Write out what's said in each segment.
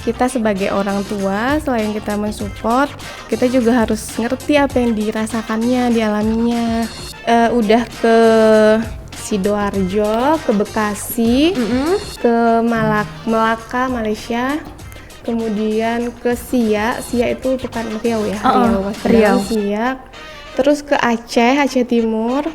kita sebagai orang tua selain kita mensupport, kita juga harus ngerti apa yang dirasakannya, dialaminya. Udah ke Sidoarjo, ke Bekasi, ke Melaka, Malaysia, kemudian ke Siak itu bukan Riau ya, Riau. Siak, terus ke Aceh Timur.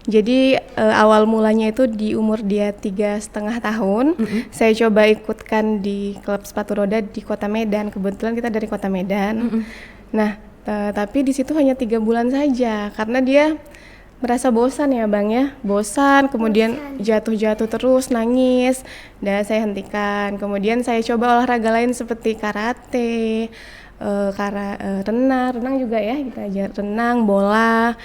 Jadi awal mulanya itu di umur dia 3,5 tahun, saya coba ikutkan di klub sepatu roda di Kota Medan. Kebetulan kita dari Kota Medan. Nah, tapi di situ hanya 3 bulan saja karena dia merasa bosan ya Bang ya, kemudian jatuh terus, nangis, dan saya hentikan. Kemudian saya coba olahraga lain seperti karate, renang juga ya, kita ajar renang, bola.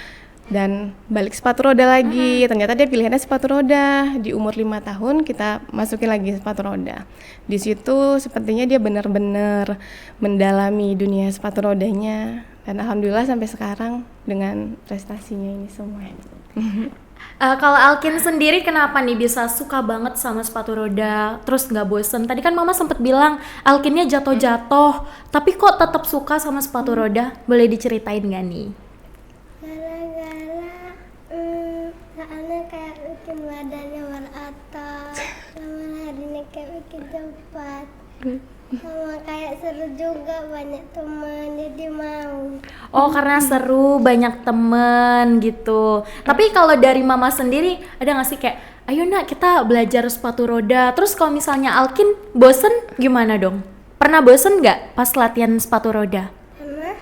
Dan balik sepatu roda lagi, ternyata dia pilihannya sepatu roda. Di umur 5 tahun kita masukin lagi sepatu roda. Di situ sepertinya dia benar-benar mendalami dunia sepatu rodanya. Dan alhamdulillah sampai sekarang dengan prestasinya ini semua. Kalau Alkin sendiri kenapa nih bisa suka banget sama sepatu roda, terus nggak bosen? Tadi kan Mama sempet bilang Alkinnya jatuh-jatuh, tapi kok tetap suka sama sepatu roda? Boleh diceritain nggak nih? Soalnya kayak bikin badannya berotot, sama larinya kayak bikin cepat, sama kayak seru juga, banyak teman jadi mau. Oh, karena seru, banyak temen gitu. Tapi kalau dari Mama sendiri ada nggak sih kayak, ayo nak kita belajar sepatu roda. Terus kalau misalnya Alkin bosen gimana dong? Pernah bosen nggak pas latihan sepatu roda? Karena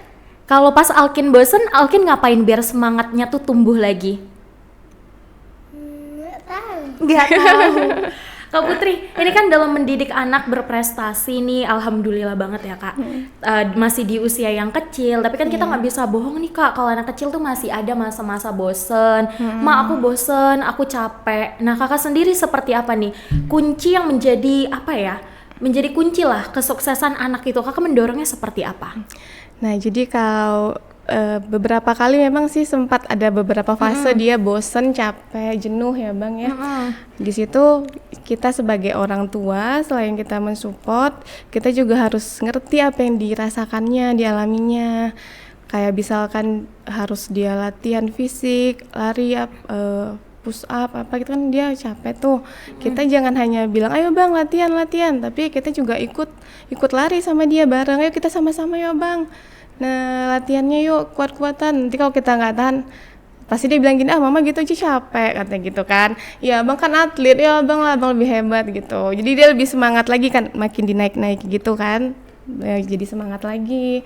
Kalau pas Alkin bosen, Alkin ngapain biar semangatnya tuh tumbuh lagi? nggak tahu. Nggak tahu. Kak Putri, ini kan dalam mendidik anak berprestasi nih, alhamdulillah banget ya Kak. Masih di usia yang kecil, tapi kan kita nggak bisa bohong nih Kak, kalau anak kecil tuh masih ada masa-masa bosen. Ma, aku bosen, aku capek. Nah Kakak sendiri seperti apa nih? Kunci yang menjadi apa ya? Menjadi kunci lah kesuksesan anak itu, Kakak mendorongnya seperti apa? Nah, jadi kalau beberapa kali memang sih sempat ada beberapa fase dia bosen, capek, jenuh ya Bang ya. Di situ kita sebagai orang tua selain kita mensupport, kita juga harus ngerti apa yang dirasakannya, dialaminya. Kayak misalkan harus dia latihan fisik, lari, push up apa gitu kan dia capek tuh. Kita jangan hanya bilang ayo Bang latihan, tapi kita juga ikut lari sama dia bareng. Ayo kita sama-sama ya Bang. Nah latihannya yuk kuat-kuatan, nanti kalau kita nggak tahan pasti dia bilang gini, ah mama gitu aja capek katanya gitu kan. Ya Bang kan atlet, ya Bang lah Bang lebih hebat gitu. Jadi dia lebih semangat lagi kan, makin dinaik-naik gitu kan, jadi semangat lagi.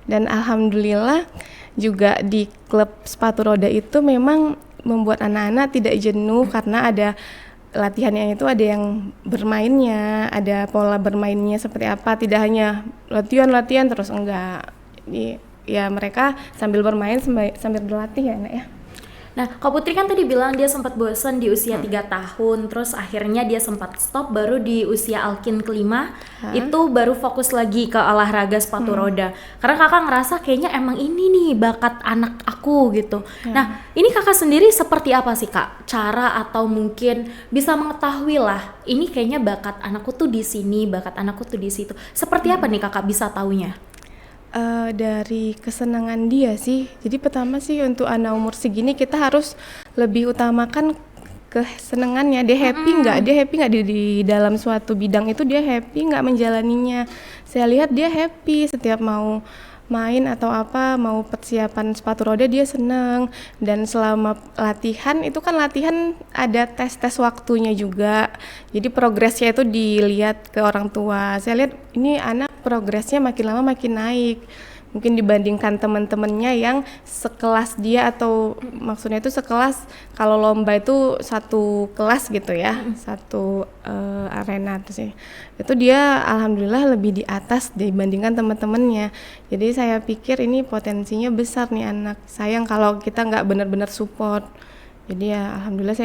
Dan alhamdulillah juga di klub sepatu roda itu memang membuat anak-anak tidak jenuh karena ada latihannya itu, ada yang bermainnya, ada pola bermainnya seperti apa, tidak hanya latihan terus, enggak. Jadi ya mereka sambil bermain sambil berlatih ya Nak ya. Nah, Kak Putri kan tadi bilang dia sempat bosen di usia 3 tahun, terus akhirnya dia sempat stop, baru di usia Alkin kelima, itu baru fokus lagi ke olahraga sepatu roda. Karena kakak ngerasa kayaknya emang ini nih bakat anak aku gitu. Nah, ini kakak sendiri seperti apa sih Kak? Cara atau mungkin bisa mengetahui lah, ini kayaknya bakat anakku tuh di sini, bakat anakku tuh di situ. Seperti apa nih kakak bisa taunya? Dari kesenangan dia sih. Jadi pertama sih untuk anak umur segini kita harus lebih utamakan kesenangannya. Dia happy nggak di dalam suatu bidang itu, dia happy nggak menjalaninya. Saya lihat dia happy setiap mau main atau apa, mau persiapan sepatu roda dia senang. Dan selama latihan itu kan latihan ada tes waktunya juga, jadi progresnya itu dilihat ke orang tua. Saya lihat ini anak progresnya makin lama makin naik, mungkin dibandingkan teman-temannya yang sekelas dia, atau maksudnya itu sekelas, kalau lomba itu satu kelas gitu ya, satu arena terus ya. Itu dia alhamdulillah lebih di atas dibandingkan teman-temannya. Jadi saya pikir ini potensinya besar nih anak. Sayang kalau kita nggak benar-benar support. Jadi ya alhamdulillah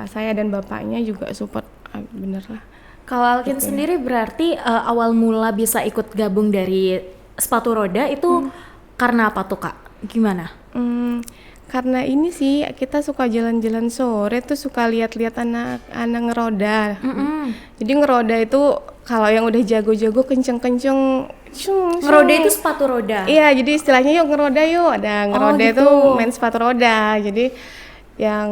saya dan bapaknya juga support bener lah. Kalau Alkin sendiri berarti awal mula bisa ikut gabung dari sepatu roda itu karena apa tuh Kak? Gimana? karena ini sih kita suka jalan-jalan sore tuh suka lihat-lihat anak-anak ngeroda. Jadi ngeroda itu kalau yang udah jago-jago kenceng-kenceng, Ngeroda itu sepatu roda. iya, jadi istilahnya yuk ngeroda yuk, ada ngeroda gitu. itu main sepatu roda. Jadi yang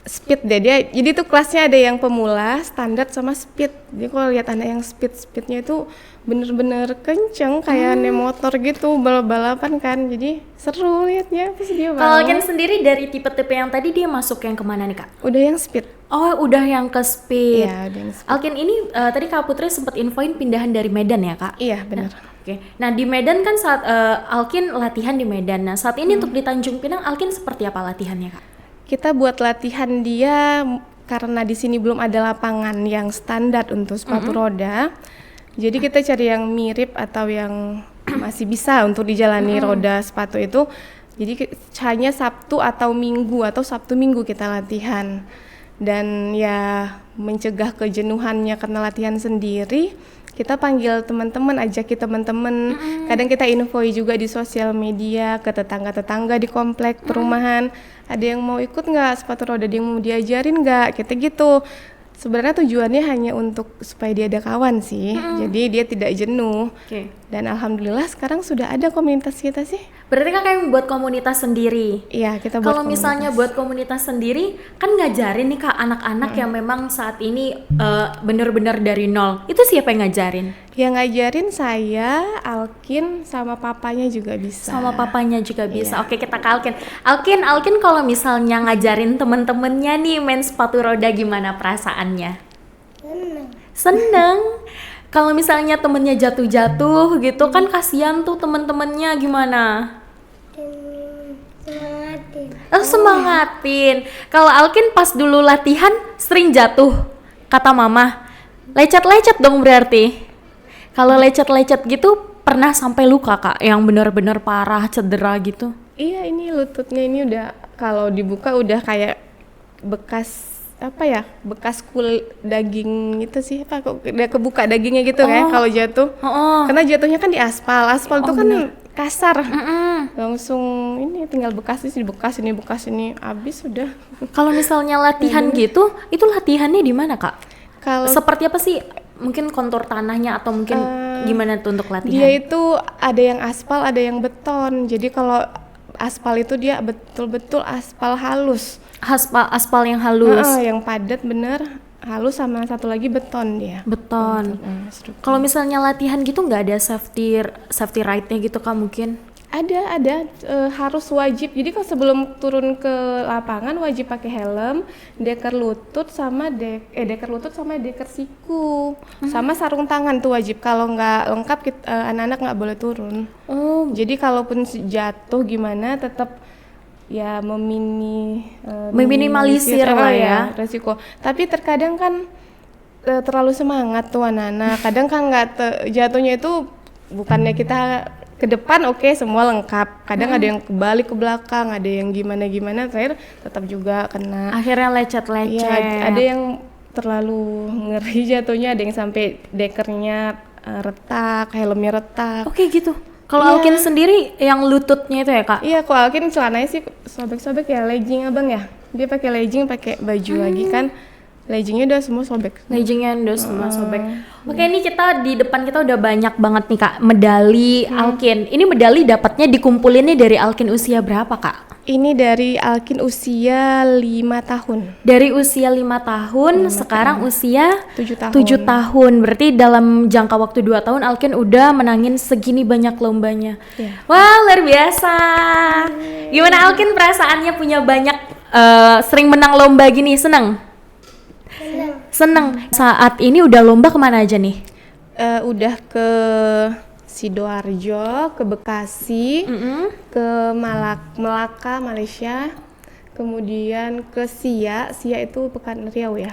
speed deh dia, jadi tuh kelasnya ada yang pemula, standar sama speed. Jadi kalau lihat anak yang speednya itu bener-bener kenceng kayak naik motor gitu, balap-balapan kan, jadi seru liatnya. Terus dia Kalau bawa. Alkin sendiri dari tipe-tipe yang tadi dia masuk yang kemana nih Kak? Udah yang speed. Oh udah yang ke speed. Iya, udah yang speed. Alkin ini tadi Kak Putri sempat infoin pindahan dari Medan ya Kak? Iya benar. Oke. Nah di Medan kan saat Alkin latihan di Medan. Nah saat ini untuk di Tanjung Pinang Alkin seperti apa latihannya Kak? Kita buat latihan dia karena di sini belum ada lapangan yang standar untuk sepatu roda. Jadi kita cari yang mirip atau yang masih bisa untuk dijalani roda sepatu itu. Jadi hanya Sabtu atau Sabtu Minggu kita latihan. Dan ya mencegah kejenuhannya karena latihan sendiri, kita panggil teman-teman, ajaki teman-teman. Kadang kita infoi juga di sosial media ke tetangga-tetangga di komplek perumahan. Ada yang mau ikut nggak sepatu roda, ada yang mau diajarin nggak, kita gitu. Sebenarnya tujuannya hanya untuk supaya dia ada kawan sih, jadi dia tidak jenuh. Oke. Dan alhamdulillah sekarang sudah ada komunitas kita sih. Berarti Kakak yang buat komunitas sendiri. Iya, kita buat Kalau misalnya buat komunitas sendiri, kan ngajarin nih Kak anak-anak yang memang saat ini bener-bener dari nol. Itu siapa yang ngajarin? yang ngajarin saya, Alkin, sama papanya juga bisa. Sama papanya juga bisa. Oke, kita ke Alkin. Alkin kalau misalnya ngajarin temen-temennya nih main sepatu roda gimana perasaannya? Seneng. Kalau misalnya temennya jatuh-jatuh gitu kan kasihan tuh temen-temennya gimana? Semangatin. Semangatin. Kalau Alkin pas dulu latihan sering jatuh, kata mama. Lecet-lecet dong berarti. Kalau lecet-lecet gitu pernah sampai luka Kak, yang benar-benar parah, cedera gitu? Iya, ini lututnya ini udah kalau dibuka udah kayak bekas bekas daging itu sih, kok udah kebuka dagingnya gitu kan kalau jatuh. Karena jatuhnya kan di aspal tuh kan kasar. Langsung ini tinggal bekas ini habis sudah. Kalau misalnya latihan gitu, itu latihannya di mana Kak? Kalau Seperti apa sih? Mungkin kontur tanahnya atau mungkin gimana tuh untuk latihan? dia itu ada yang aspal, ada yang beton. Jadi kalau aspal itu dia betul-betul aspal halus. Aspal yang halus. Yang padat bener, halus, sama satu lagi beton dia. Beton. Kalau misalnya latihan gitu nggak ada safety ride-nya gitu Kak mungkin? Ada harus wajib. Jadi kalau sebelum turun ke lapangan wajib pakai helm, deker lutut sama deker siku, sama sarung tangan tuh wajib. Kalau nggak lengkap anak-anak nggak boleh turun. Jadi kalaupun jatuh gimana tetap ya meminimalisir lah ya resiko. Tapi terkadang kan terlalu semangat tuh anak-anak. Kadang kan jatuhnya itu bukannya kita ke depan semua lengkap. Kadang ada yang kebalik ke belakang, ada yang gimana terakhir tetap juga kena. Akhirnya lecet-lecet. Ya, ada yang terlalu ngeri jatuhnya, ada yang sampai dekernya retak, helmnya retak. Oke gitu. Kalau Alkin sendiri yang lututnya itu ya Kak? Iya, kalau Alkin celananya sih sobek-sobek ya, legging abang ya. Dia pakai legging, pakai baju lagi kan. Leggingnya udah semua sobek. Leggingnya udah semua sobek. Oke, ini kita di depan kita udah banyak banget nih Kak medali Alkin. Ini medali dapatnya dikumpulinnya dari Alkin usia berapa Kak? Ini dari Alkin usia 5 tahun. Dari usia 5 tahun, sekarang usia 7 tahun. 7 tahun. Berarti dalam jangka waktu 2 tahun Alkin udah menangin segini banyak lombanya. Wah, luar biasa. Gimana Alkin perasaannya punya banyak sering menang lomba gini? Seneng? Seneng. Saat ini udah lomba kemana aja nih? Udah ke Sidoarjo, ke Bekasi, ke Melaka, Malaysia, kemudian ke Siak itu Pekan Riau ya,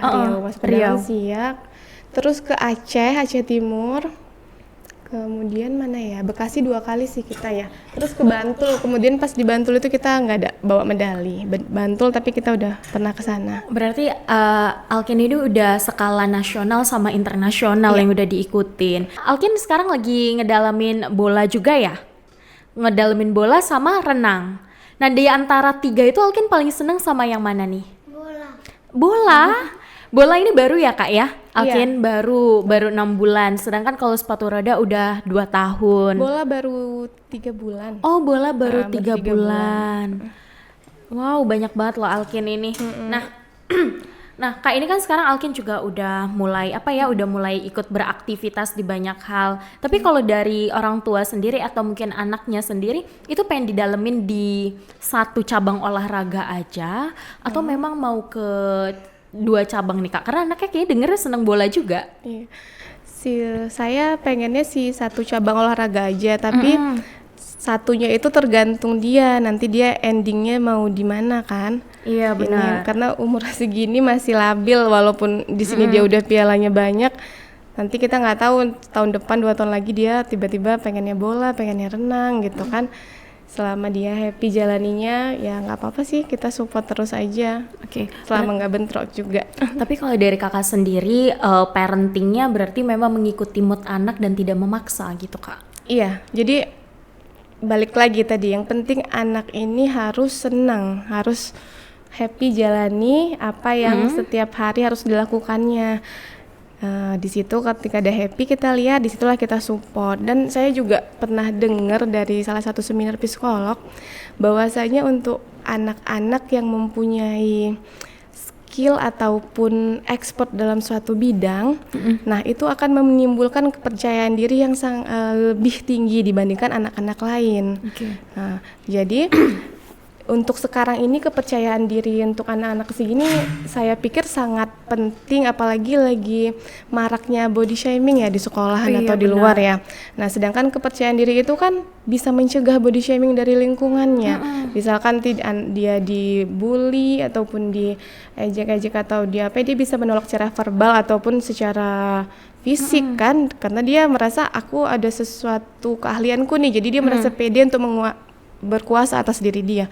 Riau. Siak, terus ke Aceh Timur, kemudian mana ya, Bekasi 2 kali sih kita ya, terus ke Bantul. Kemudian pas di Bantul itu kita nggak ada bawa medali, Bantul, tapi kita udah pernah ke sana. Berarti Alkin ini udah skala nasional sama internasional yang udah diikutin. Alkin sekarang lagi ngedalamin bola juga ya? Ngedalamin bola sama renang. Nah, di antara 3 itu Alkin paling seneng sama yang mana nih? Bola. Bola. Bola ini baru ya Kak ya? Iya. Alkin baru 6 bulan. Sedangkan kalau sepatu roda udah 2 tahun. Bola baru 3 bulan. Oh, bola baru baru 3 3 bulan. Wow, banyak banget loh Alkin ini. Nah, nah Kak ini kan sekarang Alkin juga udah mulai udah mulai ikut beraktivitas di banyak hal. Tapi kalau dari orang tua sendiri atau mungkin anaknya sendiri, itu pengen didalemin di satu cabang olahraga aja atau memang mau ke 2 cabang nih Kak? Karena anaknya kayaknya dengernya seneng bola juga. Iya. Saya pengennya satu cabang olahraga aja, tapi satunya itu tergantung dia, nanti dia endingnya mau di mana kan. Iya Ini, karena umur segini masih labil, walaupun di sini dia udah pialanya banyak, nanti kita nggak tahu tahun depan 2 tahun lagi dia tiba-tiba pengennya bola, pengennya renang gitu kan. Selama dia happy jalaninya ya nggak apa-apa sih, kita support terus aja. Oke. Selama nggak bentrok juga. Tapi kalau dari kakak sendiri, parentingnya berarti memang mengikuti mood anak dan tidak memaksa gitu Kak? Iya, jadi balik lagi tadi, yang penting anak ini harus senang, harus happy jalani apa yang setiap hari harus dilakukannya. Di situ ketika ada happy kita lihat, disitulah kita support. Dan saya juga pernah dengar dari salah satu seminar psikolog bahwasanya untuk anak-anak yang mempunyai skill ataupun expert dalam suatu bidang, nah itu akan menimbulkan kepercayaan diri yang lebih tinggi dibandingkan anak-anak lain. Nah, jadi untuk sekarang ini kepercayaan diri untuk anak-anak segini saya pikir sangat penting, apalagi lagi maraknya body shaming ya di sekolahan atau di luar ya. Nah, sedangkan kepercayaan diri itu kan bisa mencegah body shaming dari lingkungannya. Misalkan dia dibully ataupun diejek-ejek atau dia bisa menolak secara verbal ataupun secara fisik kan, karena dia merasa aku ada sesuatu keahlianku nih, jadi dia merasa pede untuk berkuasa atas diri dia.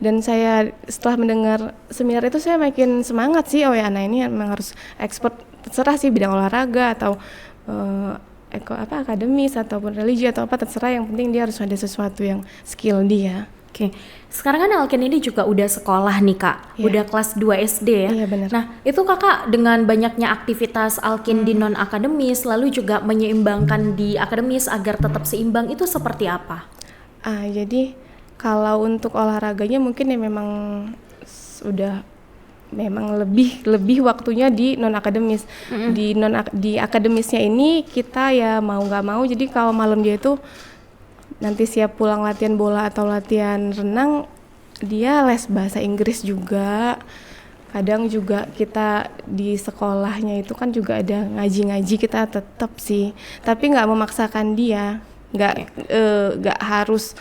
Dan saya setelah mendengar seminar itu saya makin semangat sih, oh ya anak ini memang harus expert, terserah sih bidang olahraga atau akademis ataupun religi atau apa, terserah, yang penting dia harus ada sesuatu yang skill dia. Oke. Sekarang kan Alkin ini juga udah sekolah nih Kak, udah kelas 2 SD ya. Iya benar. Nah itu Kakak dengan banyaknya aktivitas Alkin di non akademis, lalu juga menyeimbangkan di akademis agar tetap seimbang, itu seperti apa? Jadi kalau untuk olahraganya mungkin ya memang sudah memang lebih waktunya di non akademis. Di akademisnya ini kita ya mau nggak mau, jadi kalau malam dia itu nanti siap pulang latihan bola atau latihan renang, dia les bahasa Inggris juga. Kadang juga kita di sekolahnya itu kan juga ada ngaji-ngaji, kita tetap sih, tapi nggak memaksakan dia, nggak harus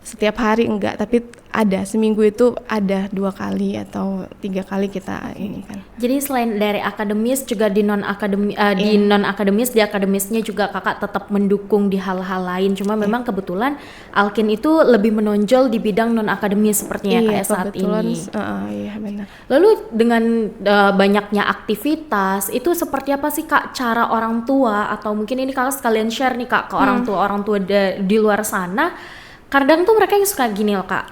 setiap hari, enggak, tapi ada seminggu itu ada 2 kali atau 3 kali kita ini kan. Jadi selain dari akademis juga di non akademis, di non akademis, di akademisnya juga kakak tetap mendukung di hal-hal lain. Cuma memang kebetulan Alkin itu lebih menonjol di bidang non akademis sepertinya kayak saat ini. Iya benar. Lalu dengan banyaknya aktivitas itu seperti apa sih Kak cara orang tua, atau mungkin ini kakak sekalian share nih Kak ke orang tua di luar sana. Kadang tuh mereka yang suka gini loh Kak,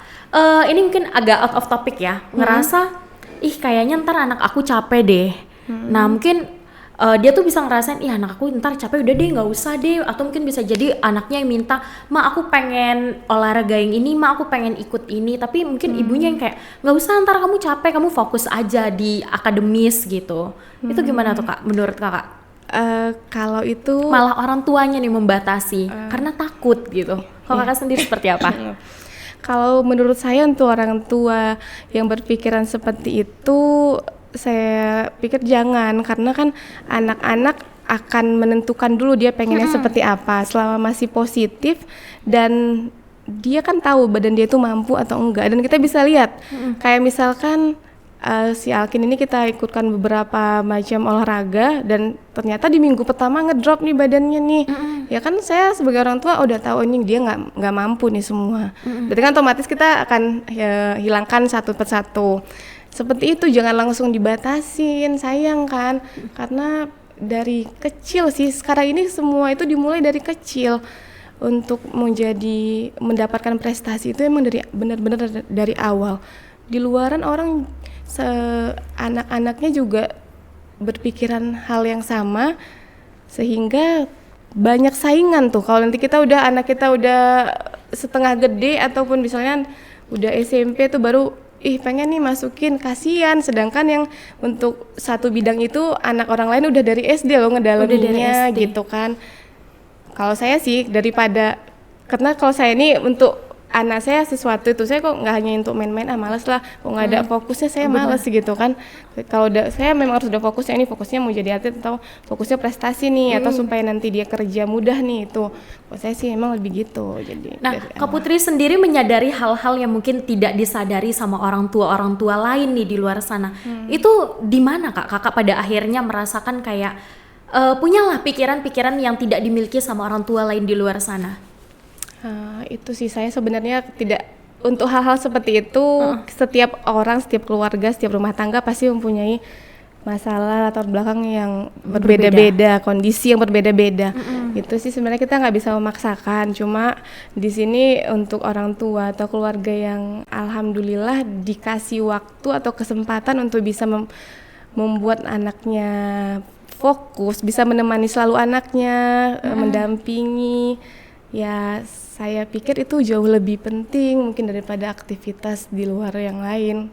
ini mungkin agak out of topic ya, ngerasa kayaknya ntar anak aku capek deh. Nah mungkin dia tuh bisa ngerasain anak aku ntar capek, udah deh nggak usah deh. Atau mungkin bisa jadi anaknya yang minta, ma aku pengen olahraga yang ini, ma aku pengen ikut ini, tapi mungkin ibunya yang kayak nggak usah, ntar kamu capek, kamu fokus aja di akademis gitu. Itu gimana tuh Kak menurut Kakak? Kalau itu Malah orang tuanya nih membatasi karena takut gitu. Kalau Kakak sendiri seperti apa? Kalau menurut saya untuk orang tua yang berpikiran seperti itu, saya pikir jangan, karena kan anak-anak akan menentukan dulu dia pengennya seperti apa. Selama masih positif dan dia kan tahu badan dia itu mampu atau enggak, dan kita bisa lihat kayak misalkan si Alkin ini kita ikutkan beberapa macam olahraga dan ternyata di minggu pertama ngedrop nih badannya nih. Ya kan saya sebagai orang tua udah tahu ini dia nggak mampu nih semua. Berarti kan otomatis kita akan hilangkan satu persatu. Seperti itu, jangan langsung dibatasin, sayang kan. Karena dari kecil sih, sekarang ini semua itu dimulai dari kecil. untuk mendapatkan prestasi itu emang benar-benar dari awal. Di luaran orang anak-anaknya juga berpikiran hal yang sama, sehingga banyak saingan tuh. Kalau nanti anak kita udah setengah gede ataupun misalnya udah SMP tuh baru pengen nih masukin, kasihan. Sedangkan yang untuk satu bidang itu anak orang lain udah dari SD loh ngedalaminnya gitu kan. Kalau saya sih karena kalau saya ini untuk anak saya sesuatu itu saya kok nggak hanya untuk main-main, males lah, kok nggak ada fokusnya saya males gitu kan. Kalau saya memang harus udah fokusnya, ini fokusnya mau jadi atlet atau fokusnya prestasi nih, atau supaya nanti dia kerja mudah nih itu. Kalau saya sih emang lebih gitu. Jadi nah, Kak Putri sendiri menyadari hal-hal yang mungkin tidak disadari sama orang tua lain nih di luar sana. Itu di mana kakak pada akhirnya merasakan kayak punyalah pikiran-pikiran yang tidak dimiliki sama orang tua lain di luar sana? Itu sih, saya sebenarnya tidak untuk hal-hal seperti itu. Setiap orang, setiap keluarga, setiap rumah tangga pasti mempunyai masalah latar belakang yang berbeda-beda, kondisi yang berbeda-beda. Itu sih sebenarnya kita nggak bisa memaksakan. Cuma di sini untuk orang tua atau keluarga yang alhamdulillah dikasih waktu atau kesempatan untuk bisa membuat anaknya fokus, bisa menemani selalu anaknya, mendampingi. Ya, saya pikir itu jauh lebih penting mungkin daripada aktivitas di luar yang lain.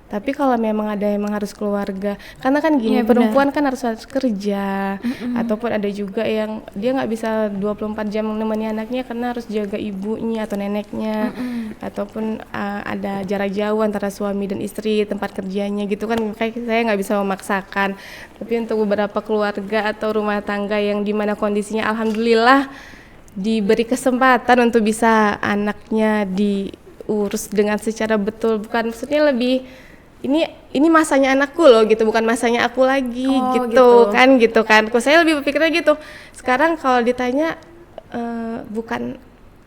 Tapi kalau memang harus keluarga, karena kan gini, perempuan kan harus kerja, ataupun ada juga yang dia nggak bisa 24 jam menemani anaknya karena harus jaga ibunya atau neneknya, ataupun ada jarak jauh antara suami dan istri tempat kerjanya gitu kan. Kayak saya nggak bisa memaksakan. Tapi untuk beberapa keluarga atau rumah tangga yang dimana kondisinya alhamdulillah diberi kesempatan untuk bisa anaknya diurus dengan secara betul, bukan maksudnya lebih ini masanya anakku loh gitu, bukan masanya aku lagi gitu kan. Kok saya lebih berpikirnya gitu. Sekarang kalau ditanya bukan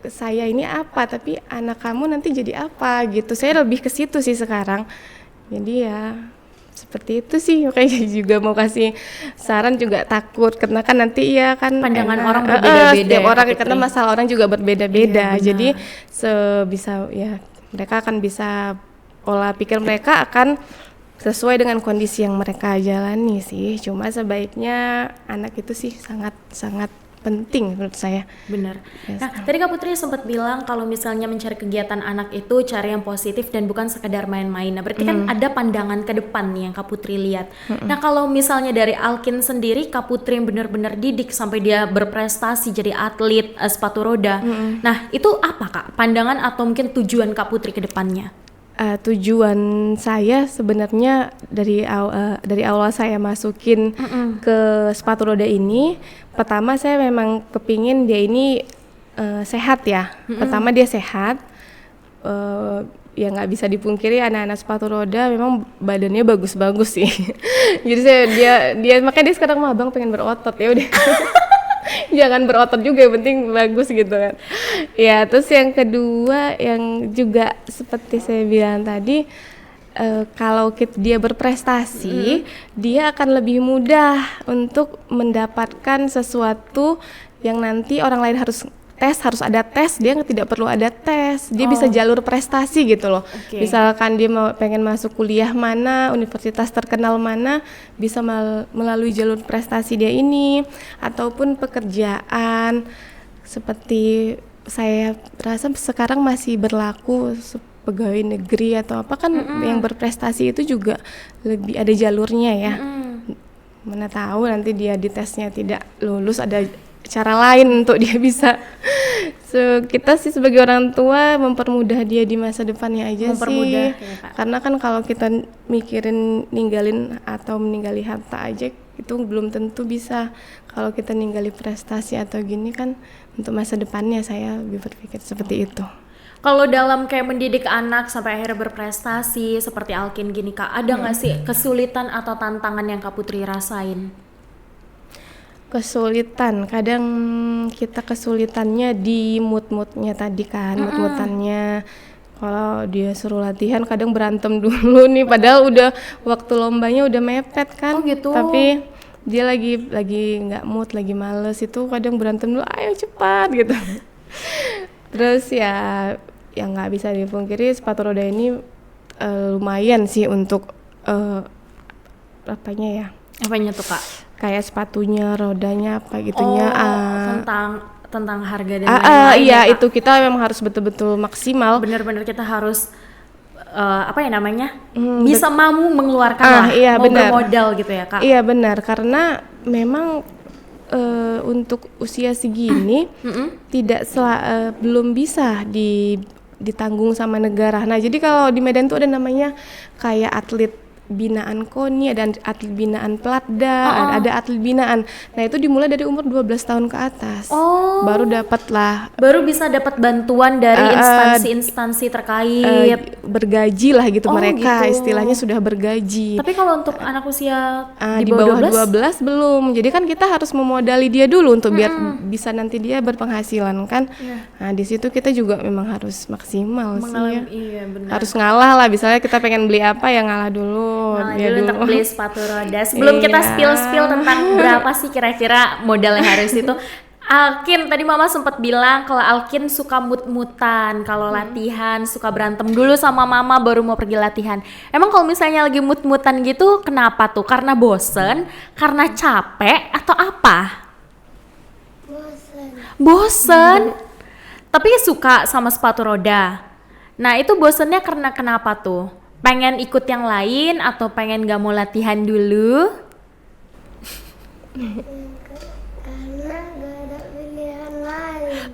saya ini apa, tapi anak kamu nanti jadi apa gitu. Saya lebih ke situ sih sekarang. Jadi ya seperti itu sih. Makanya juga mau kasih saran juga takut karena kan nanti ya kan pandangan orang berbeda-beda. Setiap orang karena masalah orang juga berbeda-beda. Jadi sebisa ya mereka akan bisa, pola pikir mereka akan sesuai dengan kondisi yang mereka jalani sih. Cuma sebaiknya anak itu sih sangat penting menurut saya. Benar. Nah, tadi Kak Putri sempat bilang kalau misalnya mencari kegiatan anak itu cari yang positif dan bukan sekedar main-main. Nah, berarti kan ada pandangan ke depan nih yang Kak Putri lihat. Nah, kalau misalnya dari Alkin sendiri, Kak Putri yang benar-benar didik sampai dia berprestasi jadi atlet sepatu roda. Nah, itu apa Kak? Pandangan atau mungkin tujuan Kak Putri ke depannya? Tujuan saya sebenarnya dari awal saya masukin ke sepatu roda ini, pertama saya memang kepingin dia ini sehat ya. Pertama dia sehat, ya nggak bisa dipungkiri anak-anak sepatu roda memang badannya bagus-bagus sih. Jadi dia makanya dia sekarang abang pengen berotot, ya udah. Jangan berotot juga, yang penting bagus gitu kan. Ya, terus yang kedua yang juga seperti saya bilang tadi, kalau dia berprestasi, dia akan lebih mudah untuk mendapatkan sesuatu yang nanti orang lain harus ada tes, dia tidak perlu ada tes, dia bisa jalur prestasi gitu loh. Misalkan dia pengen masuk kuliah mana, universitas terkenal mana, bisa melalui jalur prestasi dia ini, ataupun pekerjaan seperti saya rasa sekarang masih berlaku pegawai negeri atau apa kan, yang berprestasi itu juga lebih ada jalurnya ya. Mana tahu nanti dia di tesnya tidak lulus, ada cara lain untuk dia bisa. Kita sih sebagai orang tua mempermudah dia di masa depannya aja sih. Ya, karena kan kalau kita mikirin ninggalin atau meninggali harta aja itu belum tentu bisa. Kalau kita ninggali prestasi atau gini kan untuk masa depannya, saya lebih berpikir seperti itu. Kalau dalam kayak mendidik anak sampai akhirnya berprestasi seperti Alkin gini Kak, ada nggak sih kesulitan atau tantangan yang Kak Putri rasain? Kesulitan, kadang kita kesulitannya di mood-moodnya tadi kan, mood-moodannya. Kalau dia suruh latihan kadang berantem dulu nih, padahal udah waktu lombanya udah mepet kan. Gitu. Tapi dia lagi nggak mood, lagi males, itu kadang berantem dulu, ayo cepat gitu. Terus ya yang nggak bisa dipungkiri sepatu roda ini lumayan sih untuk apanya ya? Apanya tuh Kak? Kayak sepatunya, rodanya apa gitunya. Tentang harga dan lain-lain Iya ya, Kak? itu kita memang harus betul-betul maksimal. Bener-bener kita harus apa ya namanya, bisa mampu mengeluarkan lah, iya, mau benar. bermodal gitu ya Kak. Iya benar, karena memang untuk usia segini belum bisa ditanggung sama negara. Nah jadi kalau di Medan tuh ada namanya kayak atlet binaan KONI, ada atlet binaan Platda, ada atlet binaan. Nah itu dimulai dari umur 12 tahun ke atas. Baru dapat lah Baru bisa dapat bantuan dari instansi-instansi terkait. bergaji lah gitu, mereka gitu. istilahnya sudah bergaji. Tapi kalau untuk anak usia Di bawah 12 belum. Jadi kan kita harus memodali dia dulu untuk biar bisa nanti dia berpenghasilan kan. Nah, di situ kita juga memang harus maksimal sih ya. Iya benar. Harus ngalah lah, misalnya kita pengen beli apa ya ngalah dulu. Dia Dulu untuk beli sepatu roda. Sebelum kita spill tentang berapa sih kira-kira modal yang harus itu. Alkin, tadi Mama sempat bilang kalau Alkin suka mut-mutan kalau latihan, suka berantem dulu sama Mama baru mau pergi latihan. Emang kalau misalnya lagi mut-mutan gitu, kenapa tuh? Karena bosen, karena capek, atau apa? Bosen. Tapi suka sama sepatu roda. Nah itu bosennya karena kenapa tuh? Pengen ikut yang lain atau pengen gak mau latihan dulu?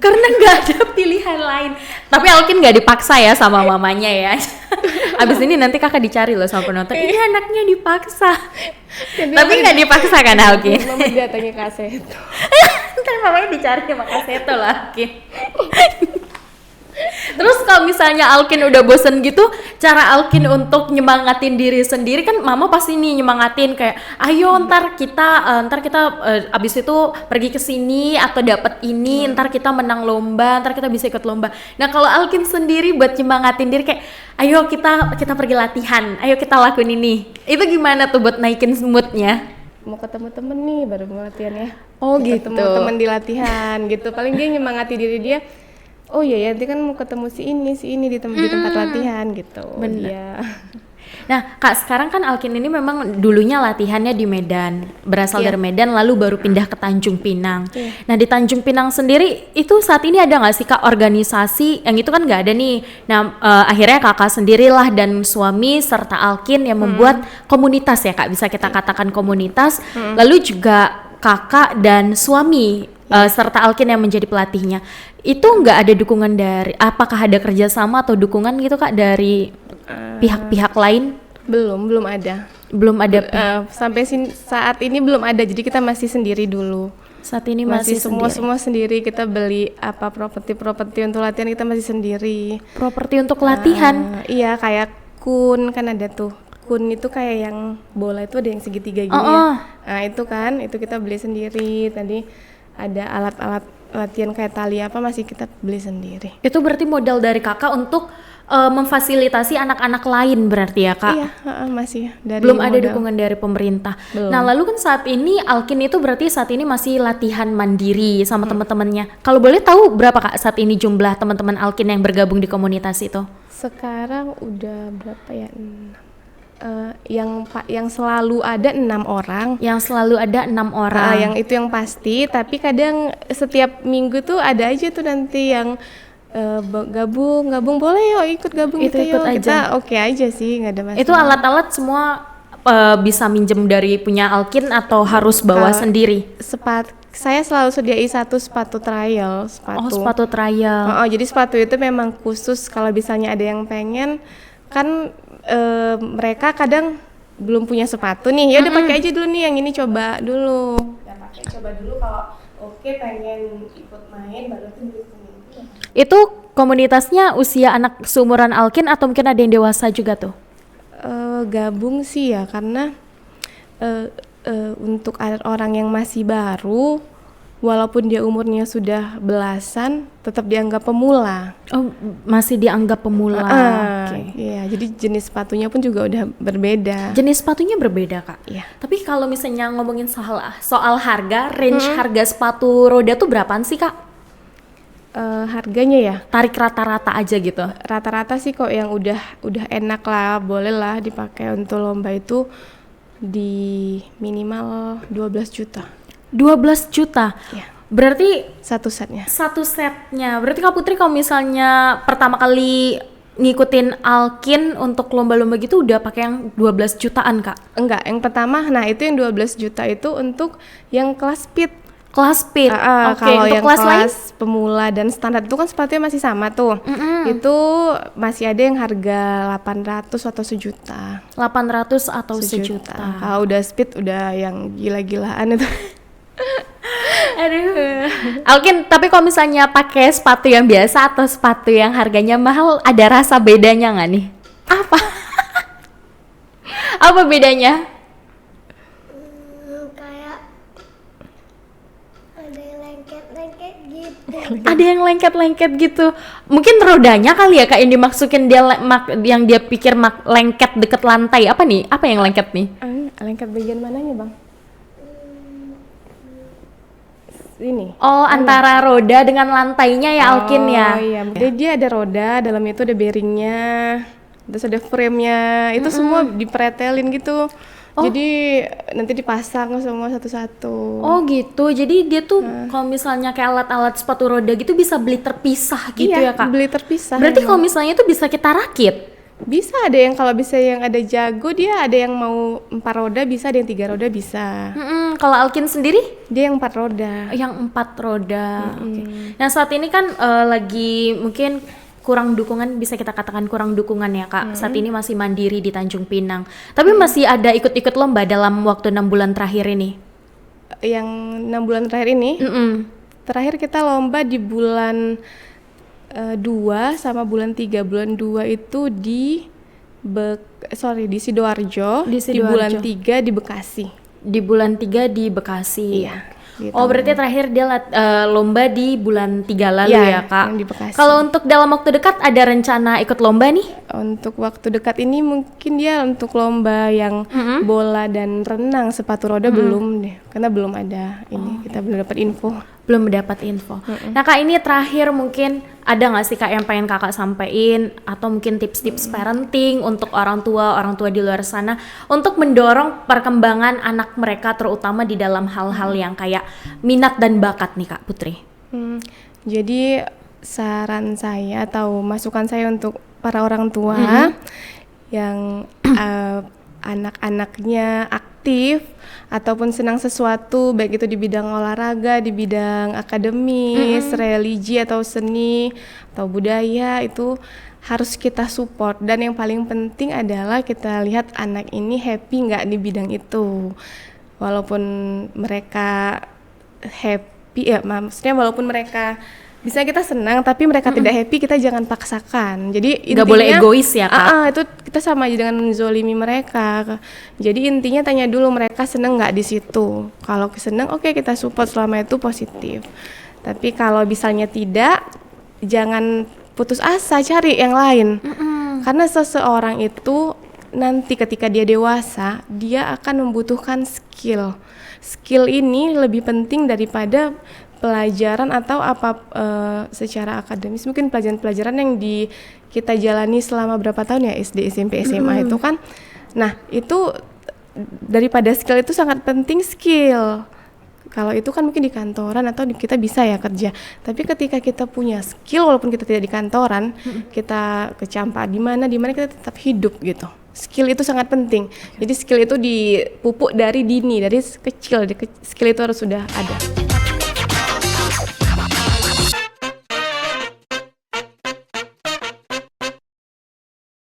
Karena nggak ada pilihan lain. Tapi Alkin nggak dipaksa ya sama mamanya ya. Abis ini nanti kakak dicari loh sama penonton. Ini anaknya dipaksa. Tapi nggak dipaksa kan Alkin? Mama datangnya kaseto. Ntar mamanya dicari sama kaseto lah Alkin. Terus kalau misalnya Alkin udah bosen gitu, cara Alkin untuk nyemangatin diri sendiri kan Mama pasti nih nyemangatin kayak, ayo ntar kita abis itu pergi ke sini atau dapat ini, ntar kita menang lomba, ntar kita bisa ikut lomba. Nah kalau Alkin sendiri buat nyemangatin diri kayak, ayo kita pergi latihan, ayo kita lakuin ini. Itu gimana tuh buat naikin moodnya? Mau ketemu temen nih baru mau latihan ya. Oh Ketemu gitu. temen di latihan gitu. Paling dia nyemangati diri dia. Oh iya ya, nanti kan mau ketemu si ini di tempat latihan gitu. Bener. Iya. Nah Kak, sekarang kan Alkin ini memang dulunya latihannya di Medan, berasal dari Medan lalu baru pindah ke Tanjung Pinang. Nah di Tanjung Pinang sendiri itu saat ini ada nggak sih Kak organisasi, yang itu kan nggak ada nih. Nah akhirnya kakak sendirilah dan suami serta Alkin yang membuat komunitas ya Kak, bisa kita katakan komunitas. Lalu juga kakak dan suami serta Alkin yang menjadi pelatihnya. Itu nggak ada dukungan dari, apakah ada kerjasama atau dukungan gitu Kak dari pihak-pihak lain? Belum ada. Belum ada. Sampai saat ini belum ada. Jadi kita masih sendiri dulu. Saat ini masih sendiri. semua sendiri. Kita beli apa properti untuk latihan kita masih sendiri. Properti untuk latihan. Iya kayak kun kan ada tuh. Kun itu kayak yang bola itu ada yang segitiga gini ya. Nah itu kan, itu kita beli sendiri. Tadi ada alat-alat latihan kayak tali apa masih kita beli sendiri. Itu berarti modal dari kakak untuk memfasilitasi anak-anak lain berarti ya Kak? Iya, masih dari belum ada modal. dukungan dari pemerintah. Belum. Nah lalu kan saat ini Alkin itu berarti saat ini masih latihan mandiri sama teman-temannya. Kalau boleh tahu berapa Kak saat ini jumlah teman-teman Alkin yang bergabung di komunitas itu? Sekarang udah berapa ya? Yang selalu ada 6 orang. Yang selalu ada 6 orang. Yang itu yang pasti. Tapi kadang setiap minggu tuh ada aja tuh nanti yang gabung boleh yuk ikut gabung Itu kita ikut yuk. aja. Kita oke aja sih, nggak ada masalah. Itu alat-alat semua bisa minjem dari punya Alkin atau harus bawa sendiri? Saya selalu sediain satu sepatu trial. Oh sepatu trial. Jadi sepatu itu memang khusus kalau misalnya ada yang pengen kan. Mereka kadang belum punya sepatu nih, ya udah pakai aja dulu nih yang ini coba dulu. Ya pakai coba dulu kalau oke pengen ikut main baru tuh beli ini. Itu komunitasnya usia anak seumuran Alkin atau mungkin ada yang dewasa juga tuh? Gabung sih ya karena untuk orang yang masih baru walaupun dia umurnya sudah belasan tetap dianggap pemula. Oh, masih dianggap pemula. Oke. Iya, jadi jenis sepatunya pun juga udah berbeda. Jenis sepatunya berbeda, Kak. Iya. Tapi kalau misalnya ngomongin soal harga, range harga sepatu roda tuh berapaan sih, Kak? Harganya ya Tarik rata-rata aja gitu. rata-rata sih kok yang udah enak lah, boleh lah dipakai untuk lomba itu di minimal 12 juta 12 juta. ya Berarti satu setnya. satu setnya. Berarti Kak Putri kalau misalnya pertama kali ngikutin Alkin untuk lomba-lomba gitu udah pakai yang 12 jutaan, Kak? Enggak, yang pertama, nah itu yang 12 juta itu untuk yang kelas speed. Kelas speed. Oke, Kalau untuk yang kelas lain? kelas pemula dan standar itu kan sepatunya masih sama tuh. Itu masih ada yang harga 800 atau sejuta. 800 atau sejuta. Kalau udah speed udah yang gila-gilaan itu. Aduh. Alkin, tapi kalau misalnya pakai sepatu yang biasa atau sepatu yang harganya mahal, ada rasa bedanya nggak nih? Apa? Apa bedanya? Kayak ada yang lengket-lengket gitu. Ada yang lengket-lengket gitu. Mungkin rodanya kali ya Kak yang dimasukin yang dia pikir lengket deket lantai. Apa nih? Apa yang lengket nih? Lengket bagian mananya, Bang? Ini. Oh, antara roda dengan lantainya ya Alkin ya. Oh iya. Jadi dia ada roda, dalamnya itu ada bearingnya, terus ada frame-nya, itu semua dipretelin gitu. Jadi nanti dipasang semua satu-satu. Oh gitu. Jadi dia tuh kalau misalnya kayak alat-alat sepatu roda gitu bisa beli terpisah gitu iya, ya Kak. beli terpisah. Berarti kalau misalnya itu bisa kita rakit. Bisa ada yang kalau bisa yang ada jago dia ada yang mau 4 roda bisa, ada yang 3 roda bisa. Kalau Alkin sendiri? Dia yang 4 roda. Yang 4 roda. Oke. Nah saat ini kan lagi mungkin kurang dukungan, bisa kita katakan kurang dukungan ya Kak. Saat ini masih mandiri di Tanjung Pinang. Tapi masih ada ikut-ikut lomba dalam waktu 6 bulan terakhir ini. Yang 6 bulan terakhir ini, terakhir kita lomba di bulan 2 sama bulan 3. Bulan 2 itu di di Sidoarjo. Di bulan 3 di Bekasi. Di bulan 3 di Bekasi. Iya. Oh berarti terakhir dia lomba di bulan 3 lalu ya Kak. Yang di Bekasi. Kalau untuk dalam waktu dekat ada rencana ikut lomba nih? Untuk waktu dekat ini mungkin dia untuk lomba yang bola dan renang sepatu roda belum deh, karena belum ada ini, kita belum dapat info. Belum mendapat info. Nah Kak, ini terakhir mungkin ada nggak sih Kak yang pengen Kakak sampein atau mungkin tips-tips parenting untuk orang tua di luar sana untuk mendorong perkembangan anak mereka terutama di dalam hal-hal yang kayak minat dan bakat nih Kak Putri? Jadi saran saya atau masukan saya untuk para orang tua yang anak-anaknya aktif ataupun senang sesuatu, baik itu di bidang olahraga, di bidang akademis, religi atau seni atau budaya, itu harus kita support. Dan yang paling penting adalah kita lihat anak ini happy nggak di bidang itu. Walaupun mereka happy ya, maksudnya walaupun mereka bisa kita senang tapi mereka tidak happy, kita jangan paksakan. Jadi nggak boleh egois ya Kak. Itu kita sama aja dengan menzolimi mereka. Jadi intinya tanya dulu mereka seneng nggak di situ. Kalau seneng oke, kita support selama itu positif. Tapi kalau misalnya tidak, jangan putus asa, cari yang lain. Karena seseorang itu nanti ketika dia dewasa, dia akan membutuhkan skill. Skill ini lebih penting daripada pelajaran atau secara akademis. Mungkin pelajaran-pelajaran yang kita jalani selama berapa tahun ya, SD, SMP, SMA itu kan. Nah itu daripada skill itu sangat penting skill. Kalau itu kan mungkin di kantoran atau kita bisa ya kerja. Tapi ketika kita punya skill walaupun kita tidak di kantoran, kita kecampak di mana kita tetap hidup gitu. Skill itu sangat penting. Jadi skill itu dipupuk dari dini, dari kecil. Skill itu harus sudah ada.